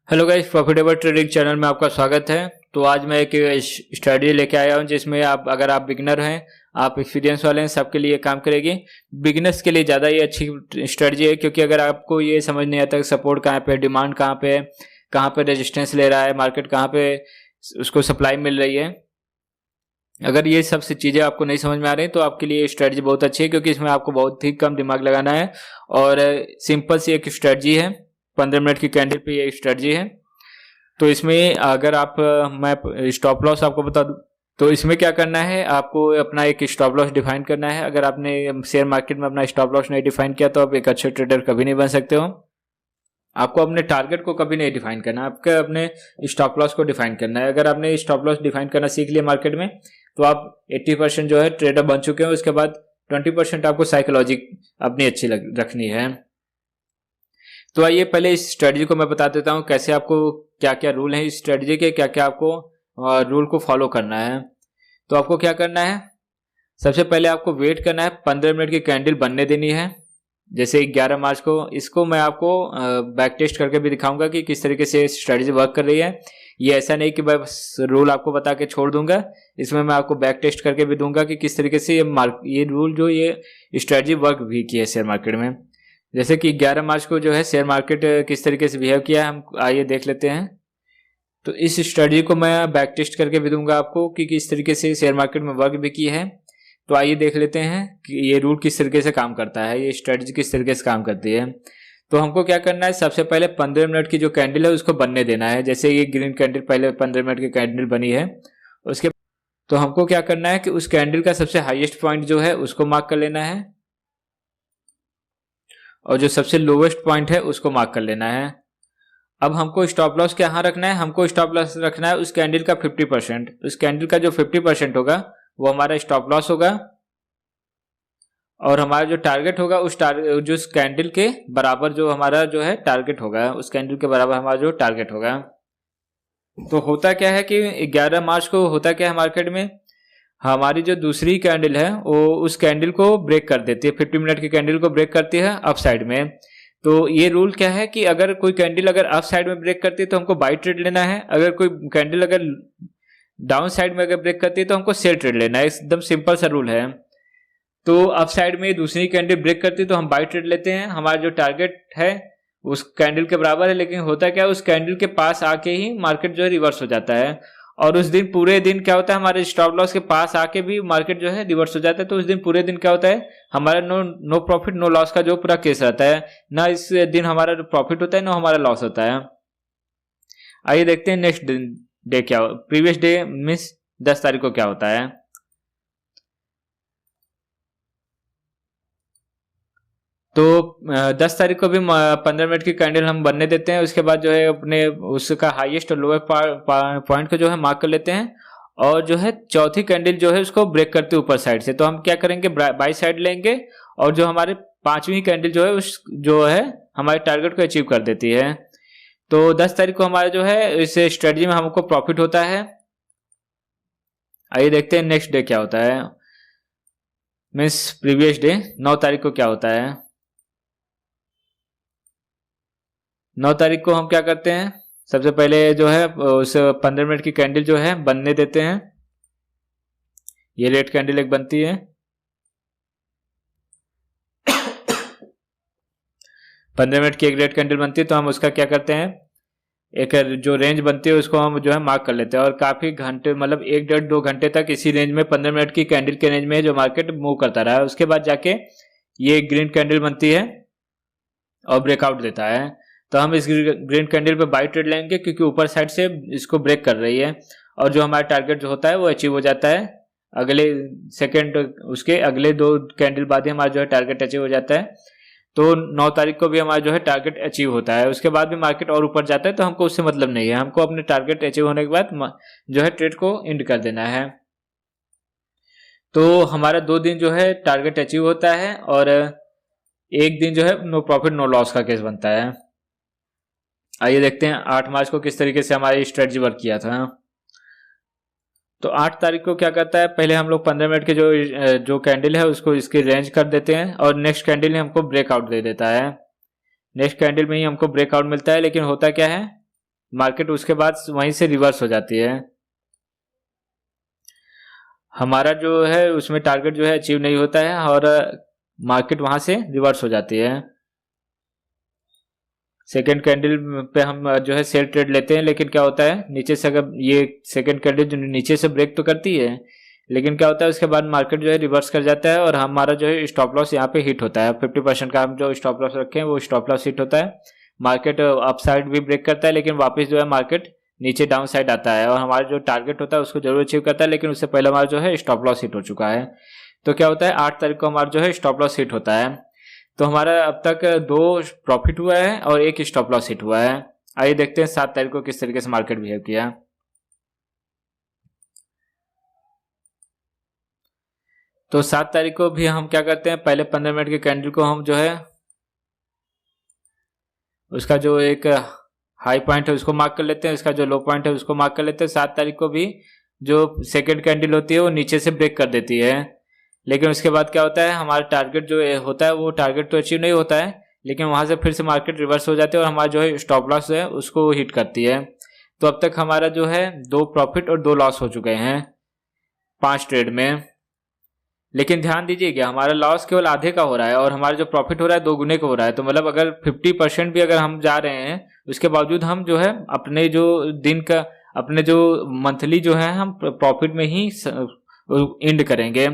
Hello guys, profitable trading channel में आपका स्वागत है। तो आज मैं एक स्ट्रेटजी लेके आया हूं जिसमें अगर आप बिगनर हैं, आप एक्सपीरियंस वाले हैं, सबके लिए काम करेगी। बिगनर्स के लिए ज़्यादा ये अच्छी स्ट्रेटजी है, क्योंकि अगर आपको ये समझ नहीं आता कि सपोर्ट कहाँ पे, डिमांड कहाँ पे है, कहाँ पे रेजिस्टेंस ले रहा है मार्केट, कहाँ पे उसको सप्लाई मिल रही है, अगर ये सब चीज़ें आपको नहीं समझ में आ रही तो आपके लिए स्ट्रेटजी बहुत अच्छी है, क्योंकि इसमें आपको बहुत ही कम दिमाग लगाना है और सिंपल सी एक स्ट्रेटजी है। 15 मिनट की कैंडल पे ये स्ट्रेटजी है। तो इसमें अगर आप मैं स्टॉप लॉस आपको बता दूं, तो इसमें क्या करना है, आपको अपना एक स्टॉप लॉस डिफाइन करना है। अगर आपने शेयर मार्केट में अपना स्टॉप लॉस नहीं डिफाइन किया तो आप एक अच्छे ट्रेडर कभी नहीं बन सकते हो। आपको अपने टारगेट को कभी नहीं डिफाइन करना, आपको अपने स्टॉप लॉस को डिफाइन करना है। अगर आपने स्टॉप लॉस डिफाइन करना सीख लिया मार्केट में तो आप 80% जो है ट्रेडर बन चुके हो। उसके बाद 20% आपको साइकोलॉजी अपनी अच्छी रखनी है। तो आइए पहले इस स्ट्रेटजी को मैं बता देता हूँ कैसे आपको क्या क्या रूल है इस स्ट्रेटजी के, क्या क्या आपको रूल को फॉलो करना है। तो आपको क्या करना है, सबसे पहले आपको वेट करना है, 15 मिनट की कैंडल बनने देनी है। जैसे 11 मार्च को इसको मैं आपको बैक टेस्ट करके भी दिखाऊंगा कि किस तरीके से स्ट्रेटजी वर्क कर रही है। ये ऐसा नहीं कि बस रूल आपको बता के छोड़ दूंगा, इसमें मैं आपको बैक टेस्ट करके भी दूंगा कि किस तरीके से ये रूल जो ये स्ट्रेटजी वर्क भी की है शेयर मार्केट में। जैसे कि 11 मार्च को जो है शेयर मार्केट किस तरीके से बिहेव किया है, हम आइए देख लेते हैं। तो इस स्ट्रेटजी को मैं बैक टेस्ट करके भी दूंगा आपको कि किस तरीके से शेयर मार्केट में वर्क भी की है। तो आइए देख लेते हैं कि ये रूल किस तरीके से काम करता है, ये स्ट्रेटजी किस तरीके से काम करती है। तो हमको क्या करना है, सबसे पहले 15 मिनट की जो कैंडल है उसको बनने देना है। जैसे ये ग्रीन कैंडल पहले 15 मिनट की कैंडल बनी है, उसके तो हमको क्या करना है कि उस कैंडल का सबसे हाईएस्ट पॉइंट जो है उसको मार्क कर लेना है और जो सबसे लोवेस्ट पॉइंट है उसको मार्क कर लेना है। अब हमको स्टॉप लॉस कहाँ रखना है, हमको स्टॉप लॉस रखना है उस कैंडल का 50%। उस कैंडल का जो 50% होगा वो हमारा स्टॉप लॉस होगा और हमारा जो टारगेट होगा जो उस कैंडल के बराबर जो हमारा जो है टारगेट होगा, उस कैंडल के बराबर हमारा जो टारगेट होगा। तो होता क्या है कि 11 मार्च को होता क्या है, मार्केट में हमारी जो दूसरी कैंडल है वो उस कैंडल को ब्रेक कर देती है, 50 मिनट की कैंडल को ब्रेक करती है अप साइड में। तो ये रूल क्या है कि अगर कोई कैंडल अगर अप साइड में ब्रेक करती है तो हमको बाई ट्रेड लेना है, अगर कोई कैंडल अगर डाउन साइड में अगर ब्रेक करती है तो हमको सेल ट्रेड लेना है। एकदम सिंपल सा रूल है। तो अप साइड में दूसरी कैंडल ब्रेक करती है तो हम बाई ट्रेड लेते हैं, हमारा जो टारगेट है उस कैंडल के बराबर है। लेकिन होता क्या है, उस कैंडल के पास आके ही मार्केट जो है रिवर्स हो जाता है और उस दिन पूरे दिन क्या होता है, हमारे स्टॉप लॉस के पास आके भी मार्केट जो है रिवर्स हो जाता है। तो उस दिन पूरे दिन क्या होता है, हमारा नो प्रॉफिट नो लॉस का जो पूरा केस रहता है। ना इस दिन हमारा प्रॉफिट होता है ना हमारा लॉस होता है। आइए देखते हैं नेक्स्ट डे क्या, प्रीवियस डे मीन्स 10 तारीख को क्या होता है। तो 10 तारीख को भी 15 मिनट की कैंडल हम बनने देते हैं। उसके बाद जो है अपने उसका हाईएस्ट और लोअर पॉइंट को जो है मार्क कर लेते हैं और जो है चौथी कैंडल जो है उसको ब्रेक करते ऊपर साइड से। तो हम क्या करेंगे, बाई साइड लेंगे और जो हमारे पांचवी कैंडल जो है उस जो है हमारे टारगेट को अचीव कर देती है। तो 10 तारीख को हमारा जो है इस स्ट्रेटजी में हमको प्रॉफिट होता है। आइए देखते हैं नेक्स्ट डे क्या होता है, मीन्स प्रीवियस डे 9 तारीख को क्या होता है। 9 तारीख को हम क्या करते हैं, सबसे पहले जो है उस 15 मिनट की कैंडल जो है बनने देते हैं। ये रेड कैंडल एक बनती है, 15 मिनट की एक रेड कैंडल बनती है। तो हम उसका क्या करते हैं, एक जो रेंज बनती है उसको हम जो है मार्क कर लेते हैं और काफी घंटे मतलब 1-1.5-2 घंटे तक इसी रेंज में 15 मिनट की कैंडल के रेंज में जो मार्केट मूव करता रहा है। उसके बाद जाके ये ग्रीन कैंडल बनती है और ब्रेकआउट देता है। तो हम इस ग्रीन कैंडल पे बाई ट्रेड लेंगे क्योंकि ऊपर साइड से इसको ब्रेक कर रही है और जो हमारा टारगेट जो होता है वो अचीव हो जाता है। अगले सेकंड उसके अगले 2 कैंडल बाद ही हमारा जो है टारगेट अचीव हो जाता है। तो 9 तारीख को भी हमारा जो है टारगेट अचीव होता है। उसके बाद भी मार्केट और ऊपर जाता है तो हमको उससे मतलब नहीं है, हमको अपने टारगेट अचीव होने के बाद जो है ट्रेड को एंड कर देना है। तो हमारा 2 दिन जो है टारगेट अचीव होता है और एक दिन जो है नो प्रॉफिट नो लॉस का केस बनता है। आइए देखते हैं 8 मार्च को किस तरीके से हमारी स्ट्रेटजी वर्क किया था। तो 8 तारीख को क्या करता है, पहले हम लोग 15 मिनट के जो कैंडल है उसको इसकी रेंज कर देते हैं और नेक्स्ट कैंडल में हमको ब्रेकआउट दे देता है। नेक्स्ट कैंडल में ही हमको ब्रेकआउट मिलता है। लेकिन होता क्या है मार्केट उसके बाद वहीं से रिवर्स हो जाती है। हमारा जो है उसमें टारगेट जो है अचीव नहीं होता है और मार्केट वहां से रिवर्स हो जाती है। सेकेंड कैंडल पे हम जो है सेल ट्रेड लेते हैं, लेकिन क्या होता है नीचे से, अगर ये सेकेंड कैंडल जो नीचे से ब्रेक तो करती है, लेकिन क्या होता है उसके बाद मार्केट जो है रिवर्स कर जाता है और हमारा जो है स्टॉप लॉस यहाँ पे हिट होता है। 50% का हम जो स्टॉप लॉस रखे हैं वो स्टॉप लॉस हिट होता है। मार्केट अप साइड भी ब्रेक करता है, लेकिन वापस जो है मार्केट नीचे डाउन साइड आता है और हमारा जो टारगेट होता है उसको जरूर अचीव करता है, लेकिन उससे पहले हमारा जो है स्टॉप लॉस हिट हो चुका है। तो क्या होता है 8 तारीख को हमारा जो है स्टॉप लॉस हिट होता है। तो हमारा अब तक 2 प्रॉफिट हुआ है और 1 स्टॉप लॉस हिट हुआ है। आइए देखते हैं 7 तारीख को किस तरीके से मार्केट बिहेव किया। तो 7 तारीख को भी हम क्या करते हैं, पहले 15 मिनट के कैंडल को हम जो है उसका जो एक हाई पॉइंट है उसको मार्क कर लेते हैं, उसका जो लो पॉइंट है उसको मार्क कर लेते हैं। 7 तारीख को भी जो सेकेंड कैंडल होती है वो नीचे से ब्रेक कर देती है, लेकिन उसके बाद क्या होता है हमारा टारगेट जो होता है वो टारगेट तो अचीव नहीं होता है, लेकिन वहां से फिर से मार्केट रिवर्स हो जाती है और हमारा जो है स्टॉप लॉस है उसको हिट करती है। तो अब तक हमारा जो है 2 प्रॉफिट और 2 लॉस हो चुके हैं 5 ट्रेड में। लेकिन ध्यान दीजिएगा हमारा लॉस केवल आधे का हो रहा है और हमारा जो प्रॉफिट हो रहा है 2 गुने का हो रहा है। तो मतलब अगर 50% भी अगर हम जा रहे हैं उसके बावजूद हम जो है अपने जो दिन का, अपने जो मंथली जो है हम प्रॉफिट में ही एंड करेंगे।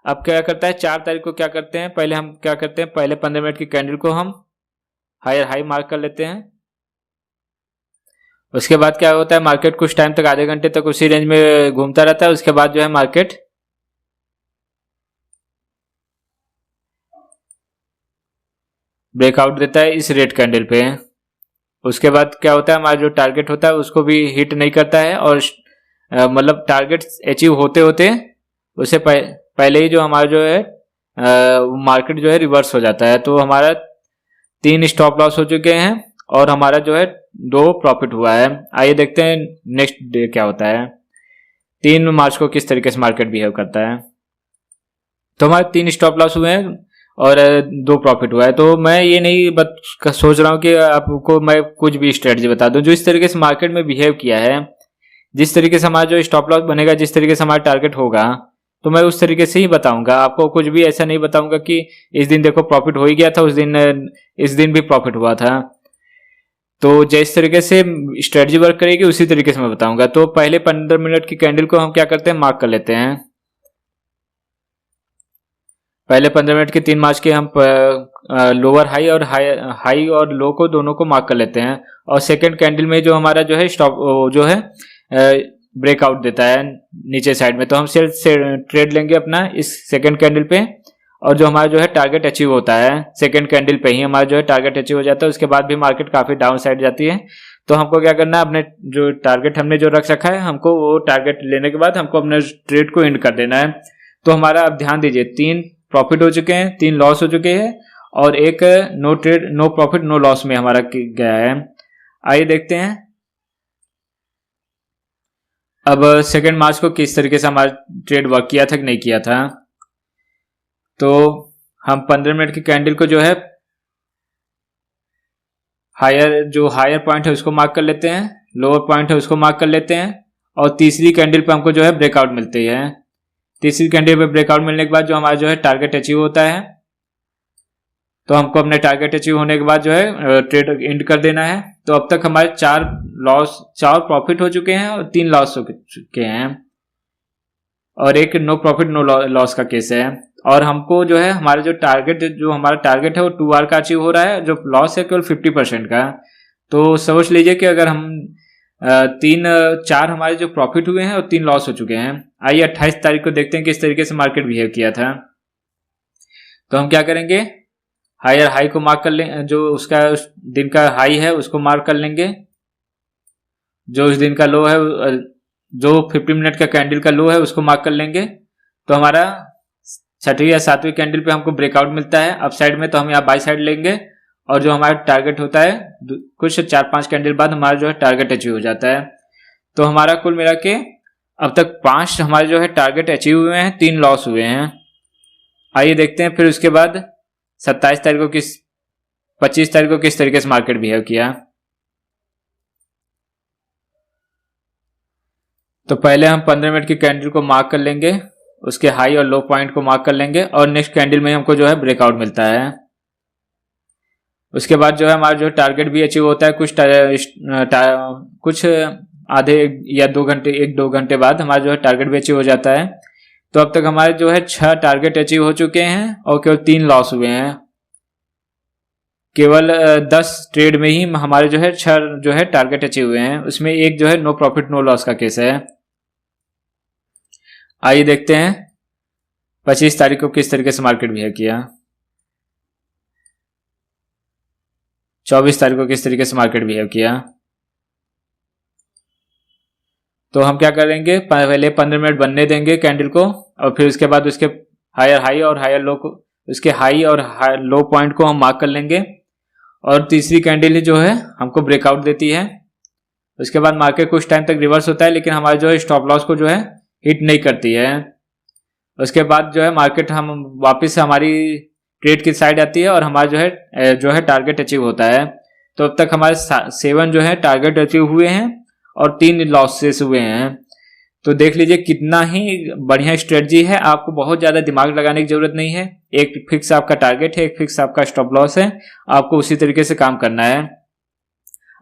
अब क्या करता है 4 तारीख को क्या करते हैं, पहले हम क्या करते हैं, पहले 15 मिनट की कैंडल को हम हायर हाई मार्क कर लेते हैं। उसके बाद क्या होता है मार्केट कुछ टाइम तक, आधे घंटे तक उसी रेंज में घूमता रहता है। उसके बाद जो है मार्केट ब्रेकआउट देता है इस रेड कैंडल पे। उसके बाद क्या होता है हमारा जो टारगेट होता है उसको भी हिट नहीं करता है और मतलब टारगेट अचीव होते होते उससे पहले ही जो हमारा जो है मार्केट जो है रिवर्स हो जाता है। तो हमारा 3 स्टॉप लॉस हो चुके हैं और हमारा जो है 2 प्रॉफिट हुआ है। आइए देखते हैं नेक्स्ट डे क्या होता है, 3 मार्च को किस तरीके से मार्केट बिहेव करता है। तो हमारे 3 स्टॉप लॉस हुए हैं और 2 प्रॉफिट हुआ है। तो मैं ये नहीं सोच रहा हूँ कि आपको मैं कुछ भी स्ट्रेटजी बता दूं, जो इस तरीके से मार्केट में बिहेव किया है, जिस तरीके से हमारा जो स्टॉप लॉस बनेगा, जिस तरीके से हमारा टारगेट होगा, तो मैं उस तरीके से ही बताऊंगा आपको। कुछ भी ऐसा नहीं बताऊंगा कि इस दिन देखो प्रॉफिट हो ही गया था, उस दिन इस दिन भी प्रॉफिट हुआ था। तो जिस तरीके से स्ट्रेटजी वर्क करेगी उसी तरीके से मैं बताऊंगा। तो पहले 15 मिनट की कैंडल को हम क्या करते हैं मार्क कर लेते हैं। पहले 15 मिनट के 3 मार्च के हम लोअर हाई और हाई और लो को दोनों को मार्क कर लेते हैं। और सेकंड कैंडल में जो हमारा जो है स्टॉप जो है ब्रेकआउट देता है नीचे साइड में, तो हम सेल से ट्रेड लेंगे अपना इस सेकंड कैंडल पे। और जो हमारा जो है टारगेट अचीव होता है सेकंड कैंडल पे ही हमारा जो है टारगेट अचीव हो जाता है। उसके बाद भी मार्केट काफी डाउन साइड जाती है। तो हमको क्या करना है, अपने जो टारगेट हमने जो रख रखा है, हमको वो टारगेट लेने के बाद हमको अपने ट्रेड को एंड कर देना है। तो हमारा अब ध्यान दीजिए 3 प्रॉफिट हो चुके हैं, 3 लॉस हो चुके हैं और एक no trade no profit no loss में हमारा गया है। आइए देखते हैं अब सेकेंड मार्च को किस तरीके से हमारा ट्रेड वर्क किया था कि नहीं किया था। तो हम 15 मिनट की कैंडल को जो है हायर पॉइंट है उसको मार्क कर लेते हैं, लोअर पॉइंट है उसको मार्क कर लेते हैं और तीसरी कैंडल पे हमको जो है ब्रेकआउट मिलती है। तीसरी कैंडल पे ब्रेकआउट मिलने के बाद जो हमारा जो है टारगेट अचीव होता है, तो हमको अपने टारगेट अचीव होने के बाद जो है ट्रेड एंड कर देना है। तो अब तक हमारे 4 प्रॉफिट हो चुके हैं और 3 लॉस हो चुके हैं और एक नो प्रॉफिट नो लॉस का केस है। और हमको जो है हमारा हमारा टारगेट है वो 2 आवर का अचीव हो रहा है, जो लॉस है केवल 50% का। तो समझ लीजिए कि अगर हम 4 हमारे जो प्रॉफिट हुए हैं और 3 लॉस हो चुके हैं। आइए 28 तारीख को देखते हैं किस तरीके से मार्केट बिहेव किया था। तो हम क्या करेंगे, हायर हाई को मार्क कर लेंगे, जो उसका उस दिन का हाई है उसको मार्क कर लेंगे, जो उस दिन का लो है, जो 50 मिनट का कैंडल का लो है उसको मार्क कर लेंगे। तो हमारा 6वीं या 7वीं कैंडल पे हमको ब्रेकआउट मिलता है अप साइड में, तो हम यहाँ बाई साइड लेंगे और जो हमारा टारगेट होता है कुछ 4-5 कैंडल बाद हमारा जो है टारगेट अचीव हो जाता है। तो हमारा कुल मिला के अब तक 5 हमारे जो है टारगेट अचीव हुए हैं, 3 लॉस हुए हैं। आइए देखते हैं फिर उसके बाद 25 तारीख को किस तरीके से मार्केट बिहेव किया। तो पहले हम 15 मिनट की कैंडल को मार्क कर लेंगे, उसके हाई और लो पॉइंट को मार्क कर लेंगे और नेक्स्ट कैंडल में हमको जो है ब्रेकआउट मिलता है। उसके बाद जो है हमारा जो टारगेट भी अचीव होता है, कुछ आधे या 2 घंटे 1-2 घंटे बाद हमारा जो है टारगेट भी अचीव हो जाता है। तो अब तक हमारे जो है 6 टारगेट अचीव हो चुके हैं और केवल 3 लॉस हुए हैं। केवल 10 ट्रेड में ही हमारे जो है 6 जो है टारगेट अचीव हुए हैं, उसमें एक जो है नो प्रॉफिट नो लॉस का केस है। आइए देखते हैं 25 तारीख को किस तरीके से मार्केट बिहेव किया, 24 तारीख को किस तरीके से मार्केट बिहेव किया। तो हम क्या करेंगे, पहले 15 मिनट बनने देंगे कैंडल को और फिर उसके बाद उसके हायर हाई और हायर लो को, उसके हाई और लो पॉइंट को हम मार्क कर लेंगे और तीसरी कैंडल जो है हमको ब्रेकआउट देती है। उसके बाद मार्केट कुछ टाइम तक रिवर्स होता है लेकिन हमारे जो है स्टॉप लॉस को जो है हिट नहीं करती है। उसके बाद जो है मार्केट हम वापस हमारी ट्रेड की साइड आती है और हमारा जो है टारगेट अचीव होता है। तो अब तक हमारे 7 जो है टारगेट अचीव हुए हैं और 3 लॉसेस हुए हैं। तो देख लीजिए कितना ही बढ़िया स्ट्रेटजी है, आपको बहुत ज़्यादा दिमाग लगाने की जरूरत नहीं है। एक फिक्स आपका टारगेट है, एक फिक्स आपका स्टॉप लॉस है, आपको उसी तरीके से काम करना है।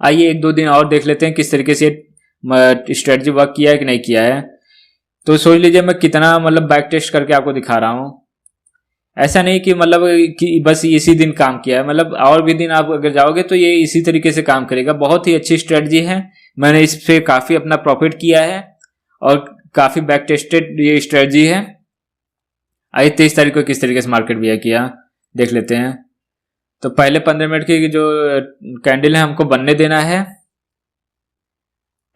आइए 1-2 दिन और देख लेते हैं किस तरीके से स्ट्रेटजी वर्क किया है कि नहीं किया है। तो सोच लीजिए मैं कितना बैक टेस्ट करके आपको दिखा रहा हूँ। ऐसा नहीं कि कि बस इसी दिन काम किया है, और भी दिन आप अगर जाओगे तो ये इसी तरीके से काम करेगा। बहुत ही अच्छी स्ट्रेटजी है, मैंने इस पे काफ़ी अपना प्रॉफिट किया है और काफ़ी बैक टेस्टेड ये स्ट्रेटजी है। आइए 23 तारीख को किस तरीके से मार्केट बिहेव किया देख लेते हैं। तो पहले 15 मिनट की जो कैंडल है हमको बनने देना है।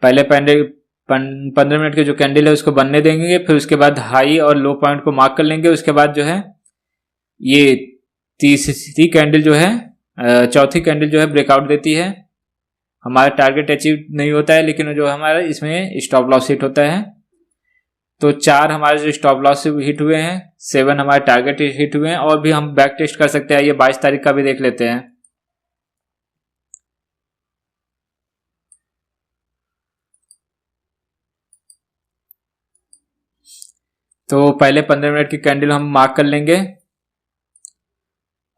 पहले 15 मिनट की जो कैंडल है उसको बनने देंगे, फिर उसके बाद हाई और लो पॉइंट को मार्क कर लेंगे। उसके बाद जो है ये तीसरी कैंडल जो है चौथी कैंडल जो है ब्रेकआउट देती है। हमारा टारगेट अचीव नहीं होता है लेकिन जो हमारा इसमें स्टॉप लॉस हिट होता है। तो 4 हमारे जो स्टॉप लॉस हिट हुए हैं, 7 हमारे टारगेट हिट हुए हैं और भी हम बैक टेस्ट कर सकते हैं। ये 22 तारीख का भी देख लेते हैं। तो पहले 15 मिनट की कैंडल हम मार्क कर लेंगे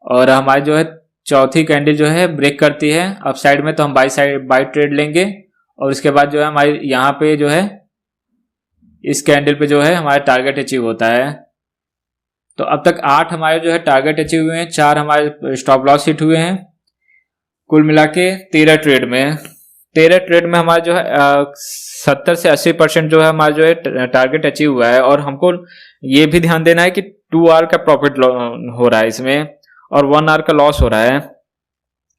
और हमारी जो है चौथी कैंडल जो है ब्रेक करती है अप साइड में, तो हम बाई ट्रेड लेंगे और उसके बाद जो है हमारे यहाँ पे जो है इस कैंडल पे जो है हमारा टारगेट अचीव होता है। तो अब तक 8 हमारे जो है टारगेट अचीव हुए हैं, 4 हमारे स्टॉप लॉस हिट हुए हैं। कुल मिला के 13 ट्रेड में हमारा जो है 70 से 80% जो है हमारा जो है टारगेट अचीव हुआ है। और हमको ये भी ध्यान देना है कि 2 आवर का प्रॉफिट हो रहा है इसमें और 1 आवर का लॉस हो रहा है।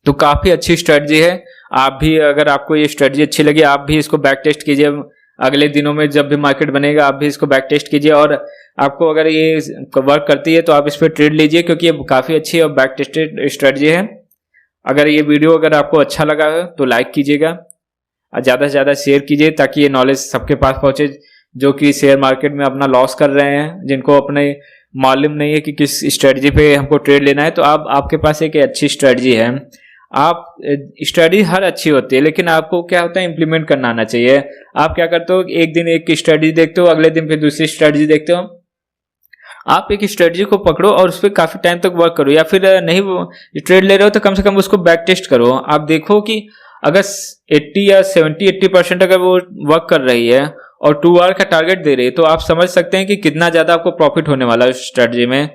तो काफ़ी अच्छी स्ट्रेटजी है। आप भी अगर आपको ये स्ट्रेटजी अच्छी लगी, आप भी इसको बैक टेस्ट कीजिए। अगले दिनों में जब भी मार्केट बनेगा आप भी इसको बैक टेस्ट कीजिए और आपको अगर ये वर्क करती है तो आप इस पर ट्रेड लीजिए, क्योंकि ये काफ़ी अच्छी और बैक टेस्टेड स्ट्रेटजी है। अगर ये वीडियो अगर आपको अच्छा लगा है तो लाइक कीजिएगा और ज़्यादा से ज़्यादा शेयर कीजिए ताकि ये नॉलेज सबके पास पहुँचे जो कि शेयर मार्केट में अपना लॉस कर रहे हैं, जिनको अपने मालूम नहीं है कि किस स्ट्रेटजी पे हमको ट्रेड लेना है। तो आपके पास एक अच्छी स्ट्रेटजी है। आप स्टडी हर अच्छी होती है लेकिन आपको क्या होता है इम्प्लीमेंट करना आना चाहिए। आप क्या करते हो, एक दिन एक स्ट्रेटजी देखते हो, अगले दिन फिर दूसरी स्ट्रेटजी देखते हो। आप एक स्ट्रेटजी को पकड़ो और उस पर काफ़ी टाइम तक वर्क करो, या फिर नहीं ट्रेड ले रहे हो तो कम से कम उसको बैक टेस्ट करो। आप देखो कि अगर 80 या 70-80% अगर वो वर्क कर रही है और 2 आवर का टारगेट दे रही है तो आप समझ सकते हैं कि कितना ज़्यादा आपको प्रॉफिट होने वाला है स्ट्रेटजी में।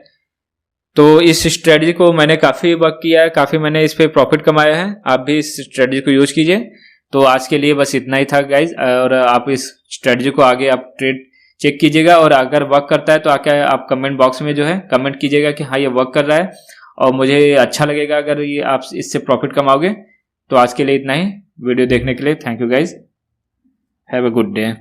तो इस स्ट्रेटजी को मैंने काफ़ी वर्क किया है, काफ़ी मैंने इस पर प्रॉफिट कमाया है। आप भी इस स्ट्रेटजी को यूज कीजिए। तो आज के लिए बस इतना ही था गाइज, और आप इस स्ट्रेटजी को आगे आप ट्रेड चेक कीजिएगा और अगर वर्क करता है तो आके आप कमेंट बॉक्स में जो है कमेंट कीजिएगा कि हाँ ये वर्क कर रहा है, और मुझे अच्छा लगेगा अगर ये आप इससे प्रॉफिट कमाओगे। तो आज के लिए इतना ही। वीडियो देखने के लिए thank you guys, have a good day.